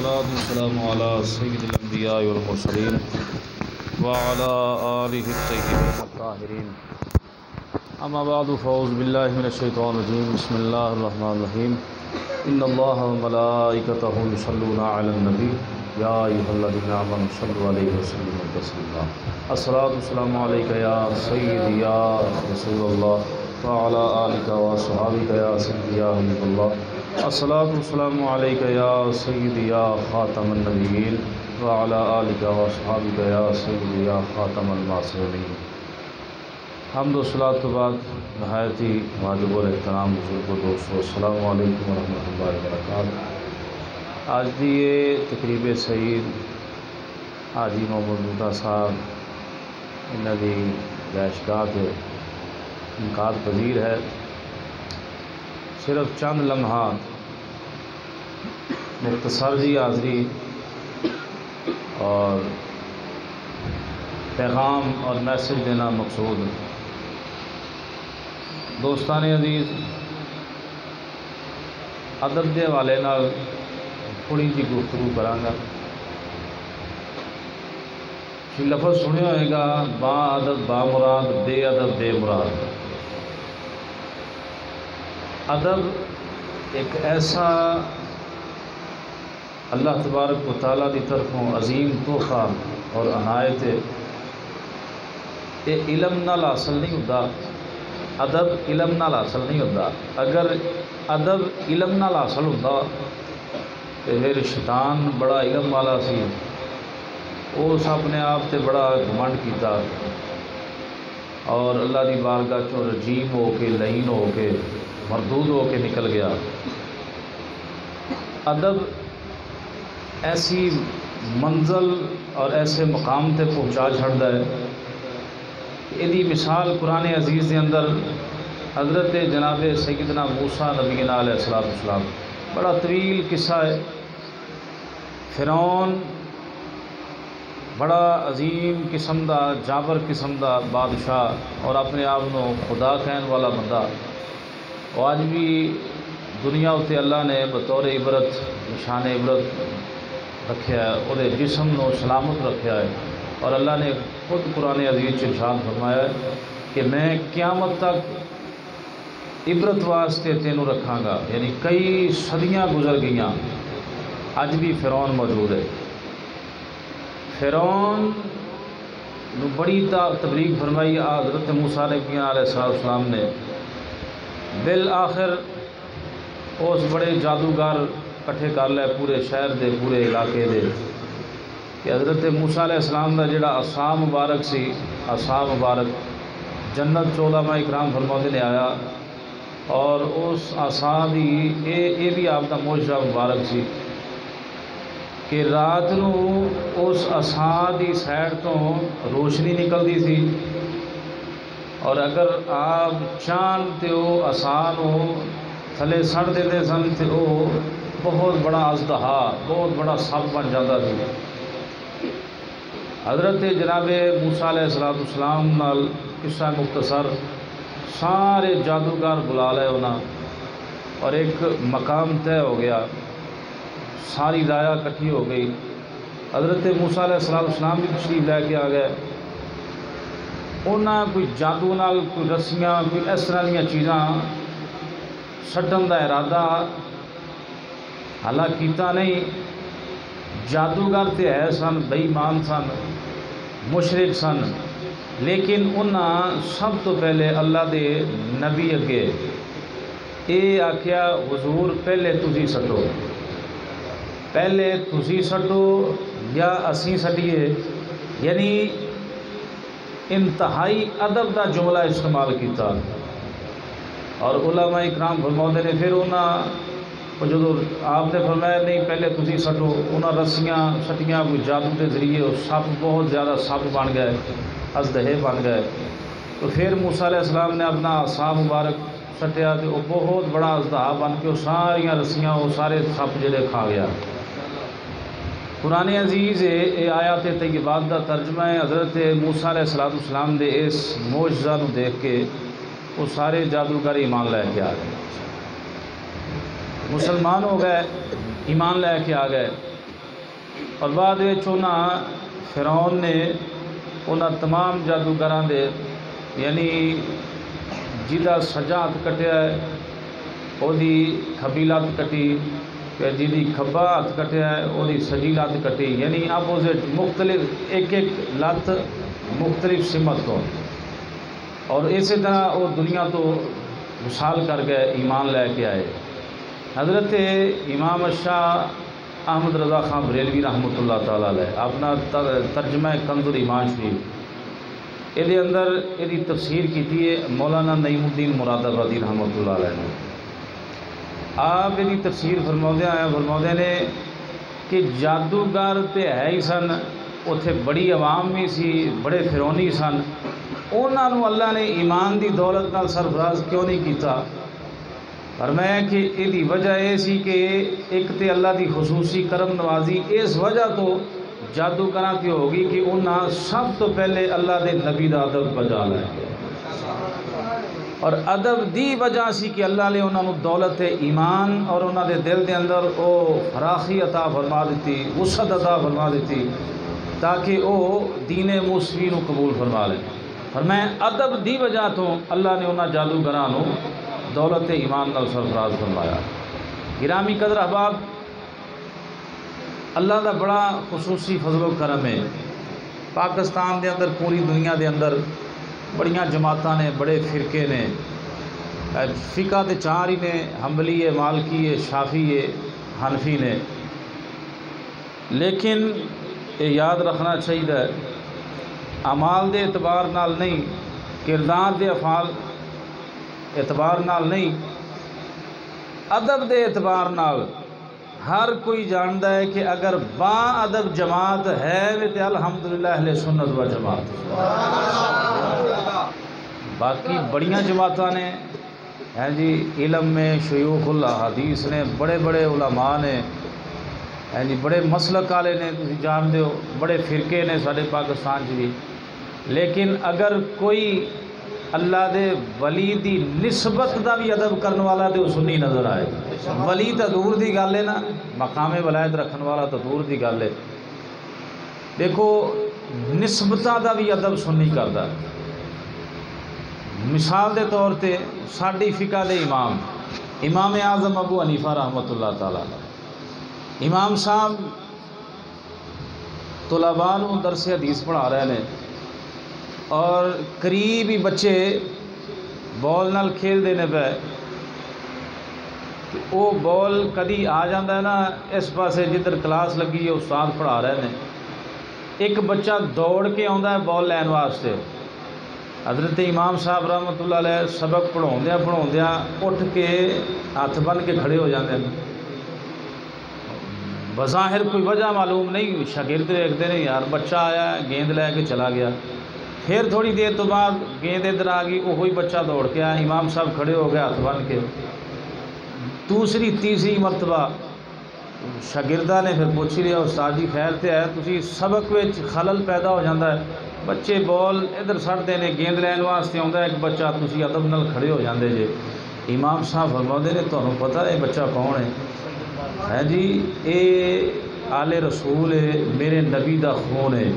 والصلاة والسلام على سيد الأنبياء والمرسلين وعلى آله الطيبين الطاهرين أما بعد فأعوذ بالله من الشيطان الرجيم بسم الله الرحمن الرحيم إن الله وملائكته يصلون على النبي يا أيها الذين آمنوا صلوا عليه وسلموا تسليما الصلاة والسلام عليك يا سيدي يا رسول الله وعلى آلك وصحابك يا سيدي يا حبيب الله الصلاة والسلام عليك يا سيدي يا خاتم النبيين وعلى آلك وصحابك يا سيدي يا خاتم المعصومين حمد و صلاۃ کے بعد نہایت ہی واجب الاحترام بزرگ و دوستو السلام علیکم ورحمۃ اللہ وبرکاتہ۔ آج دی یہ تقریب سعید حاجی محمد موتا صاحب انہاں دی رہائشگاہ کے انعقاد پذیر ہے۔ صرف چند لمحات مختصر جی حاضری اور پیغام اور میسج دینا مقصود۔ دوستان عزیز، ادب کے حوالے نال تھوڑی جی گفتگو کرانگا۔ لفظ سنے ہوئے گا با ادب با مراد، بے ادب بے مراد۔ ادب ایک ایسا اللہ تبارک و تعالیٰ کی طرفوں عظیم تحفہ اور عنایت ہے۔ یہ علم نال حاصل نہیں ہوتا، ادب علم نال حاصل نہیں ہوتا۔ اگر ادب علم نال حاصل ہوتا تو پھر شیطان بڑا علم والا سی، اس اپنے آپ تے بڑا گھمنڈ کیتا اور اللہ دی بارگاہ چوں رجیم ہو کے لعین ہو کے مردود ہو کے نکل گیا۔ ادب ایسی منزل اور ایسے مقام تے پہنچا چھڑدا ہے۔ یہ مثال قرآن عزیز کے اندر حضرت جناب سیدنا موسیٰ نبی علیہ السلام، بڑا طویل قصہ ہے۔ فرعون بڑا عظیم قسم دا جابر قسم دا بادشاہ اور اپنے آپ کو خدا کہن والا بندہ، اور آج بھی دنیا اتنے اللہ نے بطور عبرت نشان عبرت رکھیا ہے، اور جسم نو سلامت رکھیا ہے۔ اور اللہ نے خود قرآن عزیز ارشاد فرمایا ہے کہ میں قیامت تک عبرت واسطے تینوں رکھاں گا۔ یعنی کئی صدیاں گزر گئیاں، اج بھی فرعون موجود ہے۔ فرعون نو بڑی تبلیغ فرمائی حضرت موسیٰ علیہ السلام نے۔ بالآخر اس بڑے جادوگر کٹھے کر لے پورے شہر دے پورے علاقے دے کہ حضرت موسیٰ علیہ السلام دا جڑا عصا مبارک سی، عصا مبارک جنت علماء اکرام فرماتے نے آیا، اور اس عصا دی یہ بھی آپ دا معجزہ مبارک سی کہ رات نو اس عصا دی سائڈ تو روشنی نکلتی سی، اور اگر آپ چاند تے وہ عصا نو تھلے سڑ دیتے سن تو وہ بہت بڑا اژدہا، بہت بڑا سپ بن جاتا سی۔ حضرت جناب موسیٰ علیہ السلام نال قصہ مختصر سارے جادوگر بلا لے انہاں، اور ایک مقام طے ہو گیا، ساری رایا کٹھی ہو گئی۔ حضرت موسیٰ علیہ السلام بھی تشریف لے کے آ گئے۔ انہاں کوئی جادو نال کوئی رسیاں کوئی اس طرح دیا چیزاں سٹن دا ارادہ حالانکہ کیتا نہیں۔ جادوگر تے ہے سن، بے ایمان سن، مشرک سن، لیکن انہاں سب تو پہلے اللہ دے نبی اگے اے آکھیا حضور پہلے تسی سٹو، پہلے تسی سٹو یا اسی سٹیے۔ یعنی انتہائی ادب دا جملہ استعمال کیتا، اور علماء اکرام فرماتے نے پھر انہاں جدو آپ نے فرمایا نہیں پہلے تسی سٹو، انہاں رسیاں سٹیاں کوئی جادو کے ذریعے سپ بہت زیادہ سپ بن گئے، اژدہے بن گئے۔ تو پھر موسیٰ علیہ السلام نے اپنا عصا مبارک سٹیا تو وہ بہت بڑا اژدہا بن کے وہ ساریاں رسیاں وہ سارے سپ جڑے کھا گیا۔ قرآن عزیز یہ آیات طیبات دا ترجمہ ہے۔ حضرت موسیٰ علیہ السلام دے اس معجزہ نو دیکھ کے وہ سارے جادوگر ایمان لے کے آ گئے، مسلمان ہو گئے، ایمان لے کے آ گئے۔ اور بعد فرعون نے انہاں تمام جادوگراں دے یعنی جہاں سجا ہاتھ کٹیا ہے وہ کھبی لت کٹی، جی کھبا ہاتھ کٹیا ہے وہ سجی لت کٹی، یعنی اپوزٹ مختلف ایک ایک لت مختلف سمت تو، اور اسی طرح وہ دنیا تو وصال کر گئے، ایمان لے کے آئے۔ حضرت امام شاہ احمد رضا خان بریلوی رحمۃ اللہ تعالیٰ علیہ اپنا ترجمہ کنز الایمان شریف یہ اندر یہ تفسیر کی ہے مولانا نعیم الدین مراد آبادی رحمۃ اللہ علیہ نے۔ آپ یہ تفسیر فرماؤں نے کہ جادوگر تے ہے ہی سن، اتنے بڑی عوام بھی سی، بڑے فرعونی سن، انہوں اللہ نے ایمان دی دولت نال سرفراز کیوں نہیں کیتا؟ فرمایا کہ یہ وجہ یہ سی کہ ایک تے اللہ دی خصوصی کرم نوازی اس وجہ تو جادوگراں تے ہوگی کہ انہاں سب تو پہلے اللہ دے نبی دا ادب بجا لائے، اور ادب دی وجہ سی کہ اللہ نے انہوں دولت ایمان اور انہوں دے دل دے اندر او فراخی عطا فرما دیتی، وسعت عطا فرما دیتی تاکہ او دین موسوی نو قبول فرما لیں۔ فرمایا ادب دی وجہ تو اللہ نے انہاں جادوگراں نو دولت ایمان نال سرفراز فرمایا۔ گرامی قدر احباب، اللہ دا بڑا خصوصی فضل و کرم ہے۔ پاکستان دے اندر پوری دنیا دے اندر بڑیاں جماعتاں نے، بڑے فرقے نے، فقہ تے چار ہی نے، حنبلی ہے، مالکی ہے، شافعی ہے، حنفی نے، لیکن یہ یاد رکھنا چاہیے اعمال دے اعتبار نال نہیں، کردار دے افعال اعتبار نال نہیں، ادب دے اعتبار نال ہر کوئی جانتا ہے کہ اگر با ادب جماعت ہے تو الحمدللہ اہل سنت و جماعت۔ باقی بڑیاں جماعتاں نے ہیں جی، علم میں شیوخ الحدیث نے، بڑے بڑے علماء نے ہیں جی، بڑے مسلک والے نے، تسی جانتے ہو، بڑے فرقے نے سارے پاکستان بھی، لیکن اگر کوئی اللہ دے ولی دی نسبت دا بھی ادب کرنے والا تو سنی نظر آئے، ولی تو دور دی گل ہے نا، مقام ولایت رکھنے والا تو دور دی گل ہے، دیکھو نسبتاں دا بھی ادب سنی کردا۔ مثال دے طور تے ساڈی فقہ دے امام اعظم ابو حنیفہ رحمۃ اللہ تعالیٰ، امام صاحب طلباء نو درس حدیث پڑھا رہے ہیں، اور قریب ہی بچے بال نال کھیل دینے پہ، وہ بال کدی آ جاتا ہے نا اس پاسے جدھر کلاس لگی ہے استاد پڑھا رہے ہیں، ایک بچہ دوڑ کے آتا ہے بال لین واسطے، حضرت امام صاحب رحمۃ اللہ علیہ سبق پڑھاؤندیاں اٹھ کے ہاتھ بن کے کھڑے ہو جاتے ہیں، بظاہر کوئی وجہ معلوم نہیں، شاگرد دیکھتے نہیں یار بچہ آیا ہے گیند لے کے چلا گیا، پھر تھوڑی دیر تو بعد گیند ادھر آ گئی، وہی بچہ دوڑ کے آیا، امام صاحب کھڑے ہو گئے ہاتھ بن کے، دوسری تیسری مرتبہ شاگردہ نے پھر پوچھ لیا استاد جی خیر تے ہے، تسی سبق وچ خلل پیدا ہو جاتا ہے، بچے بال ادھر سٹتے ہیں گیند لین واسطے آتا ہے ایک بچہ، تسی ادب نال کھڑے ہو جاندے جے۔ امام صاحب فرماتے نے تمہیں پتہ ہے بچہ کون ہے جی؟ اے آل رسول ہے، میرے نبی دا خون ہے،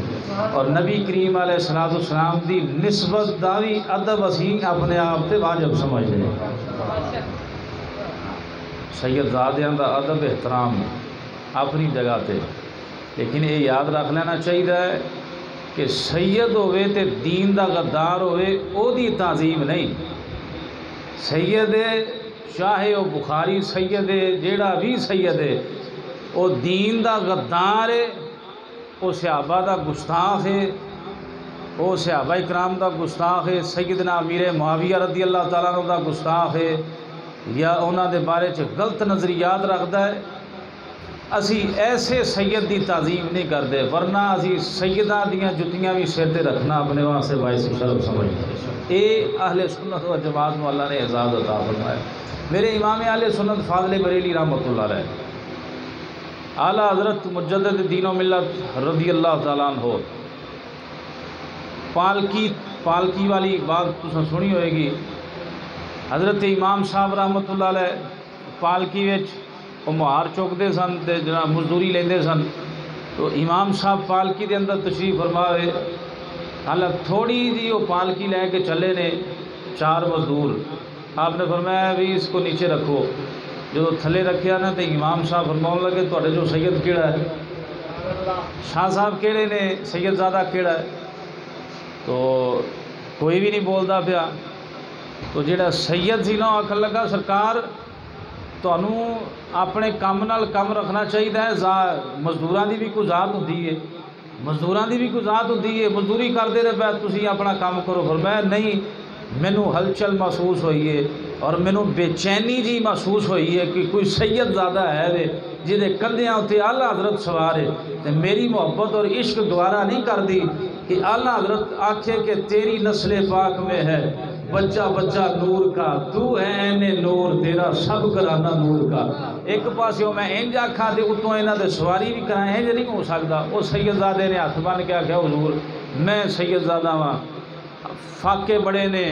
اور نبی کریم علیہ السلام دی نسبت دا بھی ادب اسی اپنے آپ تے واجب سمجھتے ہیں۔ سید زادیاں دا ادب احترام اپنی جگہ تے، لیکن یہ یاد رکھ لینا چاہیے کہ سید ہوئے تے دین دا غدار ہوئے او دی تعظیم نہیں، سید چاہے وہ بخاری سید ہے، جیڑا بھی سید ہے وہ دین دا غدار ہے، وہ صحابہ دا گستاخ ہے، وہ صحابہ اکرام دا گستاخ ہے، سیدنا امیر معاویہ رضی اللہ تعالیٰ عنہ دا گستاخ ہے، یا انہاں دے بارے چ غلط نظریات رکھتا ہے، اسی ایسے سید دی تعظیم نہیں کرتے، ورنہ اسی سیدہ دیاں جتیاں بھی سر تے رکھنا اپنے واسطے باعث شرف سمجھتے ہیں۔ اے اہل سنت و جماعت میں اللہ نے اعزاز عطا فرمایا۔ میرے امام اہل سنت فاضل بریلی رحمۃ اللہ علیہ، اعلیٰ حضرت مجدد دین و ملت رضی اللہ تعالیٰ عنہ، پالکی والی بات تساں سنی ہوئے گی، حضرت امام صاحب رحمۃ اللہ علیہ پالکی وچ وہ مہار چکتے سن تے جناب مزدوری لیندے سن، تو امام صاحب پالکی دے اندر تشریف فرماوے، حالانکہ تھوڑی جی وہ پالکی لے کے چلے نے 4 مزدور، آپ نے فرمایا بھی اس کو نیچے رکھو۔ جو تھلے رکھیا نا تو امام صاحب فرماؤں لگے تھوڑے جو سید کیڑا ہے، شاہ صاحب کیڑے نے، سید زادہ کیڑا ہے؟ تو کوئی بھی نہیں بولتا پیا۔ تو جڑا سید سی نا آکھن لگا سرکار تانوں اپنے کام نال کم رکھنا چاہیے، مزدوراں دی بھی کوئی ذات ہوندی ہے، مزدوراں دی بھی کوئی ذات ہوندی ہے، مزدوری کرتے رہے پے تسی اپنا کام کرو۔ فرمایا نہیں، مینوں ہلچل محسوس ہوئی ہے اور مینوں بے چینی جی محسوس ہوئی ہے کہ کوئی سید زادہ ہے وے جہدے کندھیاں اتنے اعلیٰ حضرت سوار ہے، تے میری محبت اور عشق گوارا نہیں کر دی کہ اعلیٰ حضرت آکھے کہ تیری نسل پاک میں ہے بچہ بچہ نور کا، تو ہے این نور تیرا سب گھرانہ نور کا۔ ایک پاسے میں انج آکھاں تے اتوں انہاں دے سواری بھی کراں، انج نہیں ہو سکدا۔ وہ سید زادے نے ہاتھ بن کے آکھیا حضور میں سید زادہ ہاں، فاقے بڑے نے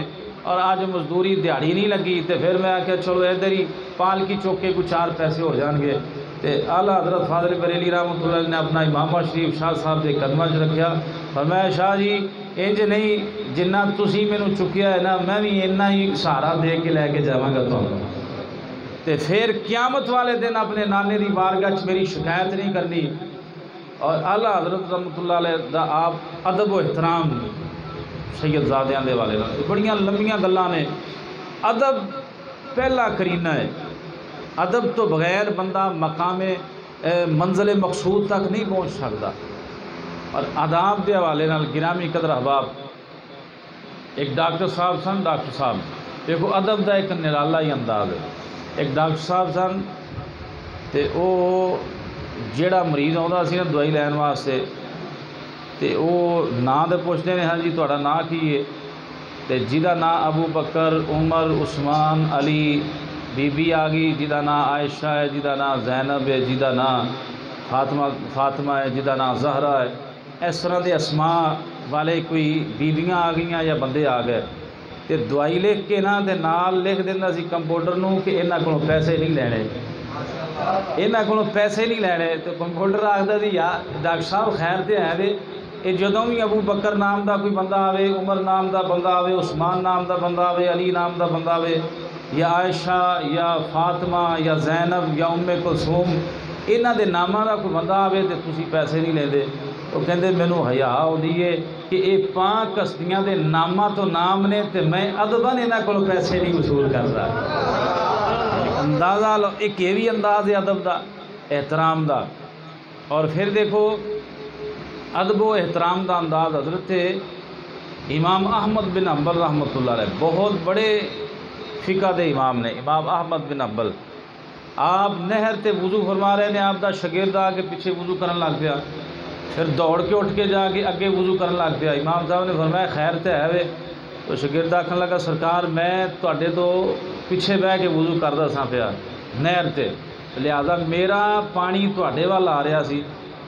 اور آج مزدوری دیہڑی نہیں لگی، تے پھر میں آکھیا چلو ادھر ہی پالکی چوکے کو 4 پیسے ہو جان گے۔ تے اعلیٰ حضرت فاضل بریلی رحمۃ اللہ علیہ نے اپنا امامہ شریف شاہ صاحب کے قدمہ چ رکھیا، فرمایا شاہ جی انج نہیں، جنہ تسی مینوں چکیا ہے نا میں بھی اتنا ہی سہارا دے کے لے کے جاواں گا تمہیں، تے پھر قیامت والے دن اپنے نانے دی بارگاہ چ میری شکایت نہیں کرنی۔ اور اعلیٰ حضرت رحمۃ اللہ علیہ دا آپ ادب و احترام سید زادیاں دے والے بڑیاں لمبیاں گلاں نے۔ ادب پہلا کرینہ ہے، ادب تو بغیر بندہ مقام منزل مقصود تک نہیں پہنچ سکتا۔ اور آداب کے حوالے نال گرامی قدر احباب، ایک ڈاکٹر صاحب سن، ڈاکٹر صاحب دیکھو ادب دا ایک نرالا ہی انداز ہے۔ ایک ڈاکٹر صاحب سن تے او جیڑا مریض آਉਂਦਾ سی نا دوائی لین واسطے تے او ناں دے پوچھتے ہیں ہاں جی تہاڈا ناں کی ہے، تے جہدا ناں ابو بکر عمر عثمان علی، بی بی آ گئی جہدا ناں عائشہ ہے، جہدا ناں زینب ہے، جہدا ناں فاطمہ ہے، جہدا ناں زہرا ہے، اس طرح دے اسماء والے کوئی بیبیاں آ گئیاں یا بندے آ گئے تے دوائی لکھ کے نا تے نال لکھ دیندا سی کمپاؤنڈر نوں کہ انہاں کولوں پیسے نہیں لینے، انہاں کولوں پیسے نہیں لینے۔ تو کمپاؤنڈر آکھدا سی یار ڈاکٹر صاحب خیر تے ہے وے، یہ جدوں بھی ابو بکر نام دا کوئی بندہ آوے، عمر نام دا بندہ آوے، عثمان نام دا بندہ آوے، علی نام دا بندہ آوے، یا عائشہ یا فاطمہ یا زینب یا ام کلثوم، انہاں دے ناماں دا کوئی بندہ آوے تے تسی پیسے نہیں لیندے۔ وہ کہندے مینوں حیا ہوندی ہے کہ یہ 5 ہستیاں دے ناماں تو نام نے تے میں ادباً انہاں کولوں پیسے نہیں وصول کردا۔ اندازہ لو ایک یہ بھی انداز ہے ادب دا، احترام دا۔ اور پھر دیکھو ادب و احترام دا انداز حضرت امام احمد بن حنبل رحمۃ اللہ علیہ بہت بڑے فقہ دے امام نے، امام احمد بن حنبل۔ آپ نہر تے وضو فرما رہے ہیں، آپ دا شاگرد آ کے پیچھے وضو کرن لگ پیا، پھر دوڑ کے اٹھ کے جا کے اگے وضو کرن لگ پیا۔ امام صاحب نے فرمایا خیر تے ہے وے؟ تو شاگرد آکھن لگا سرکار میں تواڈے تو پیچھے بہ کے وضو کردا سا پیا نہر تے، لہذا میرا پانی تواڈے وال آ رہا سی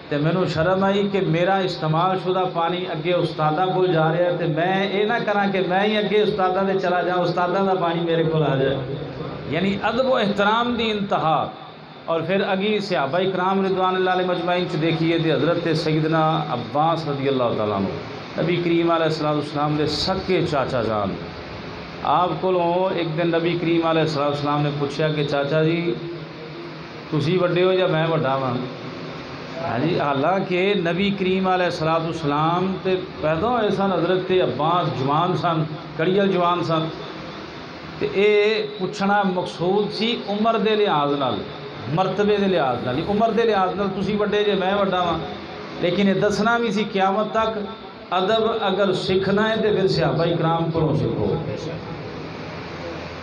تے مینوں شرم آئی کہ میرا استعمال شدہ پانی اگے استاداں کول جا رہا ہے تے میں یہ نہ کراں کہ میں ہی اگے استاداں دے چلا جاؤں، استاداں دا پانی میرے کول آ جائے۔ یعنی ادب و احترام دی انتہا۔ اور پھر اگی صحابہ کرام رضوان اللہ علیہ مجمعین چ دیکھیے تے حضرت سیدنا عباس رضی اللہ تعالیٰ عنہ نبی کریم علیہ السلام دے سکے چاچا جان، آپ کولوں ایک دن نبی کریم علیہ السلام نے پوچھا کہ چاچا جی تسی وڈے ہو یا میں وڈا ہاں؟ ہاں جی، حالانکہ نبی کریم علیہ السلام تے پیدا ہوئے سن، حضرت عباس جوان سن، کڑیل جوان سن، تے اے پوچھنا مقصود سی عمر دے لحاظ نال، مرتبے دے لحاظ نال، عمر دے لحاظ نال تسی وڈے جے میں وڈا ہاں، لیکن یہ دسنا بھی سی قیامت تک ادب اگر سیکھنا ہے تو پھر صحابہ کرام کو سیکھو۔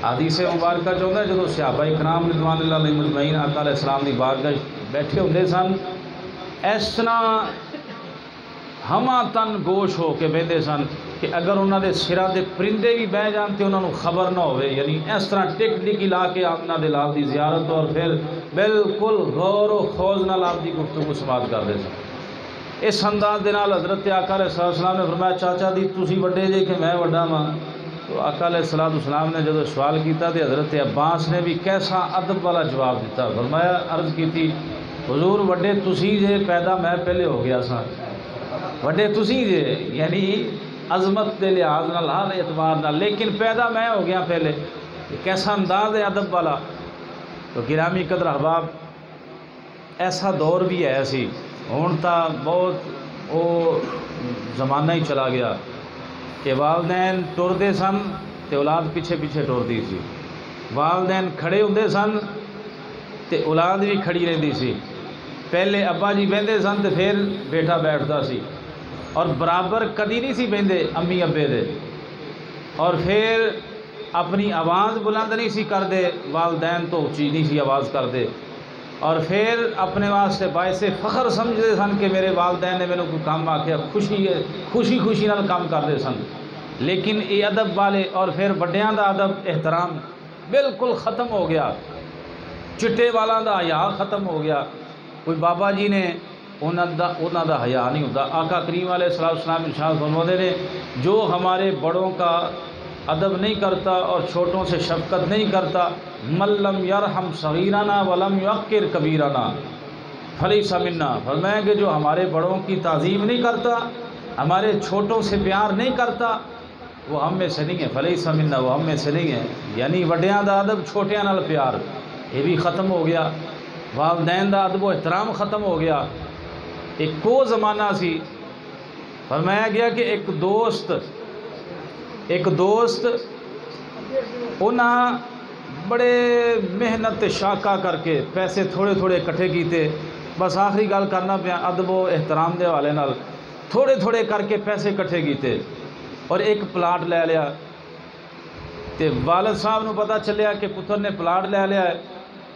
حدیث مبارکہ چاہتا ہے جب صحابہ کرام رضوان اللہ علیہ مجمعین آقا علیہ السلام دی بارگاہ بیٹھے ہوندے سن، اس طرح ہما تن گوش ہو کے بیٹھے سن کہ اگر انہوں دے سرا دے پرندے بھی بہ جان تے انہوں خبر نہ ہوئے، یعنی اس طرح ٹک ٹک لا کے آمنہ دے لال دی زیارت اور پھر بالکل غور و خوض نال آپ دی گفتگو سماعت کر دے سن۔ اس انداز دے نال حضرت آقا علیہ السلام نے فرمایا چاچا دی تسی وڈے جے کہ میں وڈا ہاں؟ تو آقا علیہ السلام نے جب سوال کیتا تو حضرت عباس نے بھی کیسا ادب والا جواب دیتا، فرمایا عرض کی تھی حضور وڈے تسی جے، پیدا میں پہلے ہو گیا سا، وڈے تسی جے یعنی عظمت دے لحاظ نال ہر اعتبار نال، لیکن پیدا میں ہو گیا پہلے۔ کیسا انداز ہے ادب والا۔ تو گرامی قدر احباب، ایسا دور بھی ہے سی، ہون تا بہت وہ زمانہ ہی چلا گیا کہ والدین ٹردے سن تے اولاد پیچھے پیچھے ٹردی سی، والدین کھڑے ہوندے سن تے اولاد بھی کھڑی رہندی سی۔ پہلے ابا جی بہندے سن تے پھر بیٹا بیٹھتا سی، اور برابر کدی نہیں سی بہندے امی ابے دے، اور پھر اپنی آواز بلند نہیں سی کردے، والدین تو اچھی نہیں سی آواز کردے، اور پھر اپنے واسطے باعث فخر سمجھتے سن کہ میرے والدین نے میرے کوئی کام آکھیا، خوشی نال کام کرتے سن۔ لیکن یہ ادب والے اور پھر بڑیاں دا ادب احترام بالکل ختم ہو گیا، چٹے والاں دا حیا ختم ہو گیا۔ کوئی بابا جی نے انہاں دا حیا نہیں ہوتا۔ آقا کریم علیہ السلام ارشاد فرماتے ہیں، جو ہمارے بڑوں کا ادب نہیں کرتا اور چھوٹوں سے شفقت نہیں کرتا، من لم یرحم صغیرنا ولم یوقر کبیرنا فلیس منا، فرمایا کہ جو ہمارے بڑوں کی تعظیم نہیں کرتا، ہمارے چھوٹوں سے پیار نہیں کرتا، وہ ہم میں سے نہیں ہے، فلیس منا، وہ ہم میں سے نہیں ہے۔ یعنی وڈیاں دا ادب چھوٹیاں نال پیار یہ بھی ختم ہو گیا، والدین دا ادب و احترام ختم ہو گیا۔ ایک کو زمانہ سی، فرمایا گیا کہ ایک دوست انہاں بڑے محنت شاکہ کر کے پیسے تھوڑے تھوڑے اکٹھے کیتے، بس آخری گل کرنا پیا ادب و احترام دے حوالے نال، تھوڑے تھوڑے کر کے پیسے اکٹھے کیتے اور ایک پلاٹ لے لیا۔ تے والد صاحب نو پتہ چلیا کہ پتر نے پلاٹ لے لیا ہے،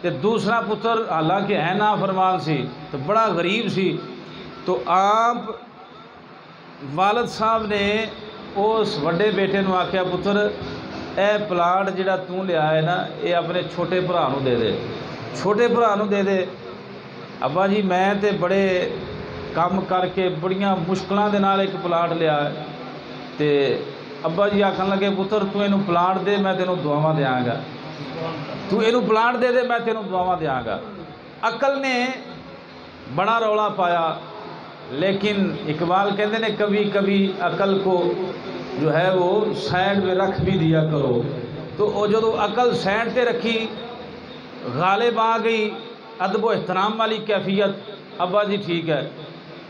تے دوسرا پتر حالانکہ ہے نافرمان سی تو بڑا غریب سی، تو آپ والد صاحب نے اس وڈے بیٹے نو آکھیا، پتر اے پلاٹ جڑا تو لیا ہے نا، یہ اپنے چھوٹے بھرا نو دے دے، چھوٹے بھرا نو دے دے۔ ابا جی میں تے بڑے کام کر کے بڑیاں مشکلاں دے نال ایک پلاٹ لیا ہے، تے ابا جی آکھن لگے، پتر تو اینو پلاٹ دے، میں تینوں دعاواں دیاں گا، تو اینو پلاٹ دے دے، میں تینوں دعاواں دیاں گا۔ عقل نے بڑا رولا پایا، لیکن اقبال کہتے ہیں کبھی کبھی عقل کو جو ہے وہ سائڈ میں رکھ بھی دیا کرو۔ تو وہ جو عقل سائڈ پہ رکھی، غالب آ گئی ادب و احترام والی کیفیت، ابا جی ٹھیک ہے،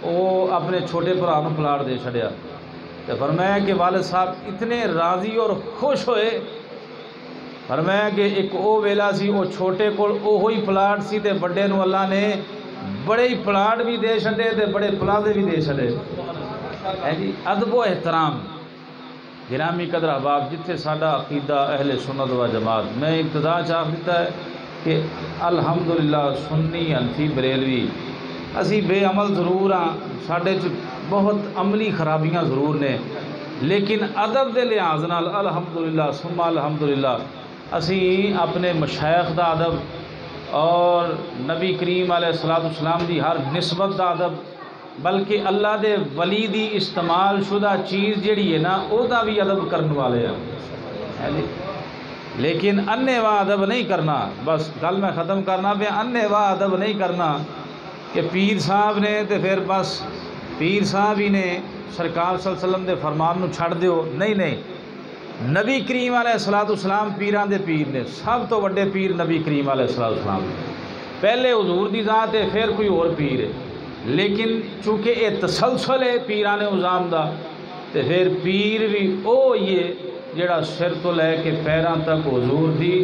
وہ اپنے چھوٹے بھرا نو پلاٹ دے چھڑیا۔ تو فرمایا کہ والد صاحب اتنے راضی اور خوش ہوئے، فرمایا کہ ایک او ویلا سی، وہ چھوٹے کول اوہی پلاٹ سی، تے بڑے نو اللہ نے بڑے ہی پلاٹ بھی دے چھڑے تے بڑے پلازے بھی دے چھڑے۔ جی ادب و احترام۔ گرامی قدر احباب، جتھے ساڈا عقیدہ اہل سنت و جماعت، میں ابتدا چاہ دیتا ہے کہ الحمدللہ سنی حنفی بریلوی اسی بے عمل ضرور ہاں، ساڈے چ بہت عملی خرابیاں ضرور نے، لیکن ادب دے لحاظ نال الحمدللہ ثم الحمدللہ اسی اپنے مشائخ دا ادب اور نبی کریم علیہ السلام دی ہر نسبت دا ادب، بلکہ اللہ دے ولی دی استعمال شدہ چیز جڑی ہے نا او دا بھی ادب کرنے والے ہیں، لیکن انے واہ ادب نہیں کرنا۔ بس گل میں ختم کرنا پہ، انے واہ ادب نہیں کرنا کہ پیر صاحب نے تے پھر بس پیر صاحب ہی نے سرکار صلی اللہ علیہ وسلم دے فرمان نو چھڑ دیو، نہیں، نبی کریم علیہ السلام پیران دے پیر نے، سب تو بڑے پیر نبی کریم علیہ السلام نے، پہلے حضور دی ذات ہے پھر کوئی اور پیر ہے، لیکن چونکہ یہ تسلسل ہے پیران عظام دا، تے پھر پیر بھی او یہ جڑا سر تو لے کے پیراں تک حضور دی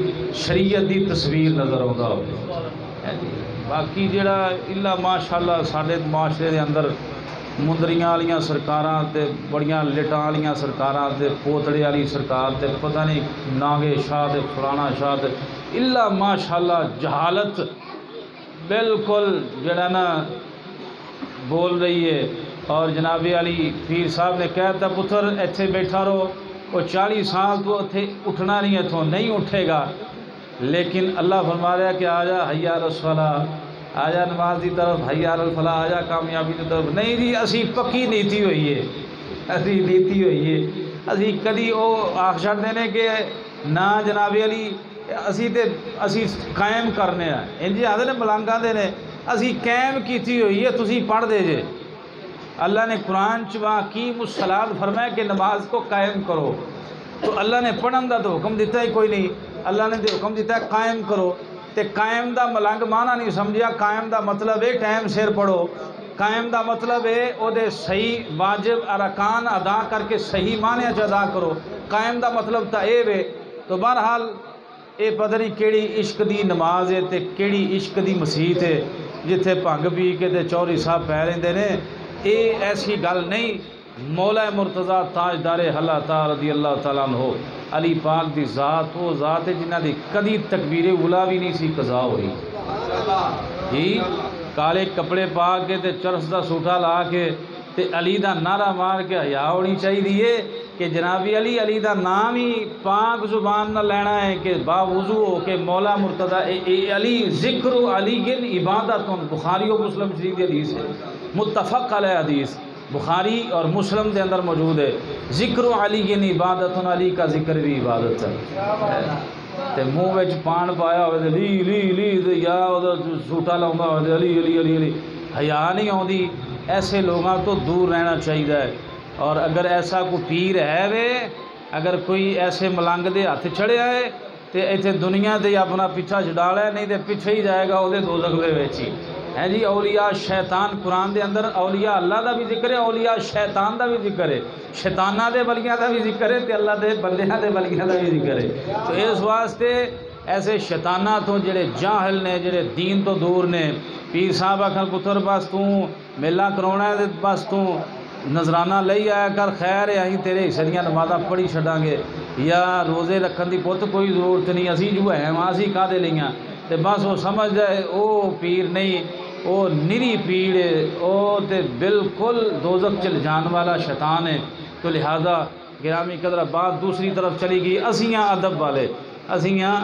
شریعت دی تصویر نظر آਉਂدا ہو۔ باقی جڑا اللہ ماشاءاللہ ساڈے معاشرے دے اندر مندریاں والیاں سرکاراں تے بڑیاں لٹاں والیاں سرکاراں تے پوتڑے والی سرکار تے پتہ نہیں ناگے شاہ تے فلانا شاہ تے اللہ ماشاءاللہ جہالت بالکل جڑا نا بول رہی ہے۔ اور جناب علی پیر صاحب نے کہتا پتر ایتھے بیٹھا رہو، وہ 40 سال تو اتھے اٹھنا نہیں، اتھوں نہیں اٹھے گا، لیکن اللہ فرما رہا ہے کہ آجا حی علی الصلاۃ، آجا نماز دی طرف، حی علی الفلاح، آجا کامیابی دی طرف۔ نہیں جی اسی پکی نیتی ہوئی ہے، اسی نیتی ہوئی ہے، اسی کدی او آخ چھڑ دینے کہ نہ جناب علی اسی قائم کرنے ہیں، انجی آدھے نے ملانگاں دے نے اسی قائم کیتی ہوئی ہے، تسی پڑھ دے جے۔ اللہ نے قرآن وَأَقِیمُوا الصَّلَاةَ فرمایا کہ نماز کو قائم کرو، تو اللہ نے پڑھن دا تو حکم دیتا ہی کوئی نہیں، اللہ نے تو حکم دیتا ہے قائم کرو۔ تے قائم دا ملنگ معنی نہیں سمجھیا، قائم دا مطلب ہے ٹائم سیر پڑھو، قائم دا مطلب ہے او دے صحیح واجب ارکان ادا کر کے صحیح معنی چ ادا کرو، قائم دا مطلب تا اے وے۔ تو بہرحال اے پتہ نہیں کیڑی عشق دی نماز ہے تے کیڑی عشق دی مسیت ہے جتھے بھنگ پی کے تے چوری صاحب پہ لیندے نے، اے ایسی گل نہیں۔ مولا مرتضی تاجدار حلہ رضی اللہ تعالیٰ عنہ علی پاک دی ذات وہ ذات ہے جنہ دی کدی تکبیر اولا بھی نہیں سی قضا ہوئی جی۔ کالے کپڑے پا کے تے چرس دا سوٹا لا کے تے علی دا نعرہ مار کے حیا ہونی چاہیے کہ جناب علی، علی دا نام ہی پاک زبان نہ لینا ہے کہ باوضو ہو کہ مولا مرتضی علی ذکر علی گن عبادت، بخاری و مسلم شریف کی حدیث ہے، متفق علیہ حدیث بخاری اور مسلم دے اندر موجود ہے۔ ذکر علی گن عبادت، علی کا ذکر بھی عبادت ہے۔ تے منہ وچ پان پایا ہوئے لی لی لی یا سوٹا لاؤندا ہوئے علی علی علی علی، حیا نہیں آتی۔ ایسے لوگاں تو دور رہنا چاہیے، اور اگر ایسا کوئی پیر ہے وے، اگر کوئی ایسے ملنگ دے ہاتھ چڑھیا ہے تے ایتھے دنیا تے اپنا پیچھا چھڈا لے، نہیں تے پیچھے ہی جائے گا وہ دوزخ دے وچ ہی ہے جی۔ اولیاء شیطان قرآن دے اندر اولیاء اللہ دا بھی ذکر ہے، اولیاء شیطان دا بھی ذکر ہے، شیطانہ دے ولیاں دا بھی ذکر ہے تے اللہ دے بندیاں دے ولیاں دا بھی ذکر ہے۔ تو اس واسطے ایسے شیطانہ تو جڑے جاہل نے، جڑے دین تو دور نے، پیر صاحب آکھن پتر بس تو میلہ کرونا ہے بس تو نظرانہ لئی آیا کر، خیر ہے اہیں تیرے حصے دیاں نمازاں پڑھی چھڈاں گے، یا روزے رکھن دی پت کوئی ضرورت نہیں، اسی جو ہیں اسی کادے لیاں، تے بس وہ سمجھ جائے او پیر نہیں، او نری پیڑ ہے، او تے بالکل دوزخ چل جان والا شیطان ہے۔ تو لہذا گرامی قدر بات دوسری طرف چلی گئی، اسیاں ادب والے، اسیاں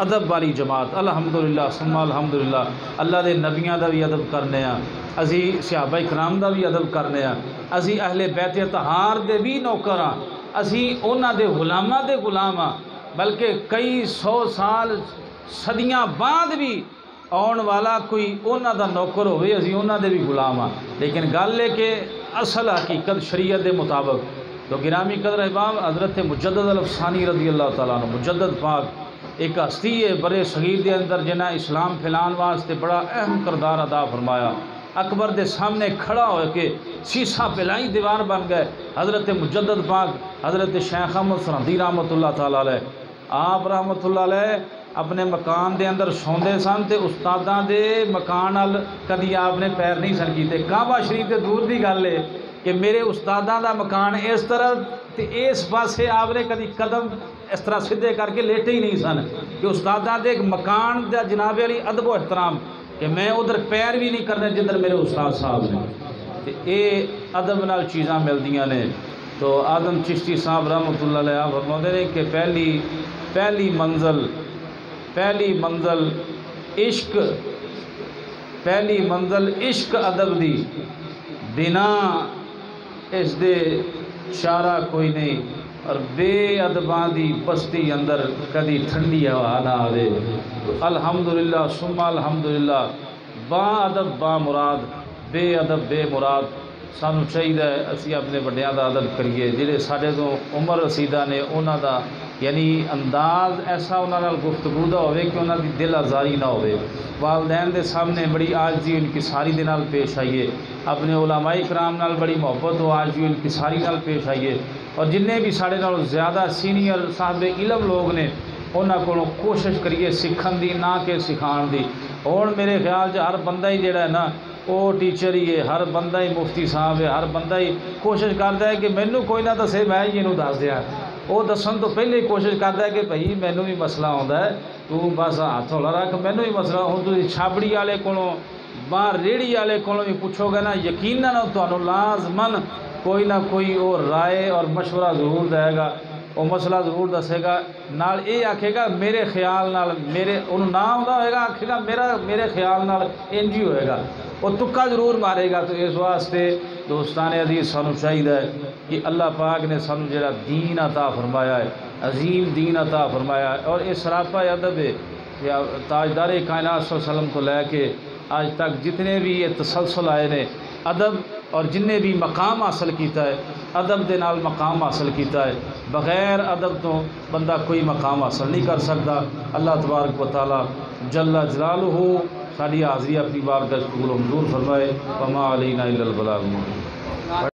ادب والی جماعت، الحمدللہ ثم الحمدللہ، اللہ دے نبیاں دا بھی ادب کرنے ہاں، اسی صحابہ کرام دا بھی ادب کرنے ہاں، اسی اہل بیت طہار دے بھی نوکر ہاں، اسی انہاں دے غلاماں دے غلام ہاں، بلکہ کئی سو سال صدیاں بعد بھی آن والا کوئی انہاں دا نوکر ہوئے، اسی انہاں دے بھی غلام ہاں۔ لیکن گل ہے کہ اصل حقیقت شریعت دے مطابق تو گرامی قدر احباب حضرت مجدد الافسانی رضی اللہ تعالیٰ عنہ، مجدد پاک ایک ہستی ہے برے صغیر دے اندر جنہ اسلام پھیلان واسطے بڑا اہم کردار ادا فرمایا۔ اکبر دے سامنے کھڑا ہو کے سیسا پلائی دیوار بن گئے حضرت مجدد پاک حضرت شیخ احمد سرہندی رحمۃ اللہ تعالیٰ علیہ۔ آپ رحمۃ اللہ علیہ اپنے مکان دے اندر سوندے سن تے استاداں دے مکان ال کدی آپ نے پیر نہیں سن کیتے، کعبہ شریف دے دور دی گل ہے کہ میرے استاداں دا مکان اس طرح تے اس پاسے آپ نے کدی قدم اس طرح سدھے کر کے لیٹے ہی نہیں سن کہ استاداں دے مکان دا جناب علی ادب و احترام کہ میں ادھر پیر بھی نہیں کرنے جدھر میرے استاد صاحب نے، تے اے ادب نال چیزاں ملدیاں نے۔ تو آدم چشتی صاحب رحمۃ اللہ علیہ آپ فرماتے ہیں کہ پہلی منزل عشق ادب دی، بنا اس دے چارہ کوئی نہیں، اور بے ادباں دی بستی اندر کدی ٹھنڈی ہوا نہ آوے۔ الحمدللہ ثم الحمدللہ، با ادب با مراد، بے ادب بے مراد۔ سانو چاہیے اسی اپنے بڑیاں دا ادب کریے، جڑے ساڈے تو عمر رسیدہ نے انہاں دا یعنی انداز ایسا انہاں نال گفتگو دا ہوئے کہ انہاں دی دل آزاری نہ ہوئے، والدین دے سامنے بڑی عاجزی انکساری دے نال پیش آئیے، اپنے علماء کرام نال بڑی محبت و عاجزی انکساری نال پیش آئیے، اور جننے بھی ساڈے نال زیادہ سینئر صاحب علم لوگ نے انہاں کولوں کوشش کریے سکھن دی نہ کہ سکھان دی۔ ہن میرے خیال چ ہر بندہ ہی جڑا ہے نا وہ ٹیچر ہی ہے، ہر بندہ ہی مفتی صاحب ہے، ہر بندہ ہی کوشش کرتا ہے کہ مینوں کوئی نہ دسے میں ہی اینوں دس دیاں، وہ دسن تو پہلے ہی کوشش کرتا ہے کہ بھائی مینوں بھی مسئلہ آਉਂدا ہے، تو بس ہاتھ ہولا رکھ، مینوں بھی مسئلہ۔ ہن تسی چھابڑی والے کولوں باہر ریڑھی والے کولوں بھی پوچھو گے نا، یقیناً تانوں لازماً کوئی نہ کوئی وہ رائے اور مشورہ ضرور دے گا، وہ مسئلہ ضرور دسے گا، نال یہ آکھے گا میرے خیال نال، میرے انہوں نہ آتا ہوئے گا آکھے گا میرے خیال نال انج ہی ہوئے گا، وہ تکا ضرور مارے گا۔ تو اس واسطے دوستان عزیز سانو چاہیے کہ اللہ پاک نے سانو جڑا دین عطا فرمایا ہے، عظیم دین عطا فرمایا ہے، اور یہ سراپا ادب ہے کہ تاجدار کائنات صلی اللہ علیہ وسلم کو لے کے آج تک جتنے بھی یہ تسلسل آئے نے ادب اور جن نے بھی مقام حاصل کیتا ہے ادب دے نال مقام حاصل کیتا ہے، بغیر ادب تو بندہ کوئی مقام حاصل نہیں کر سکتا۔ اللہ تبارک و تعالی جل جلالہ ساری حاضری اپنی بارگاہ قبول و منظور فرمائے۔ وما علینا الا البلاغ المبین۔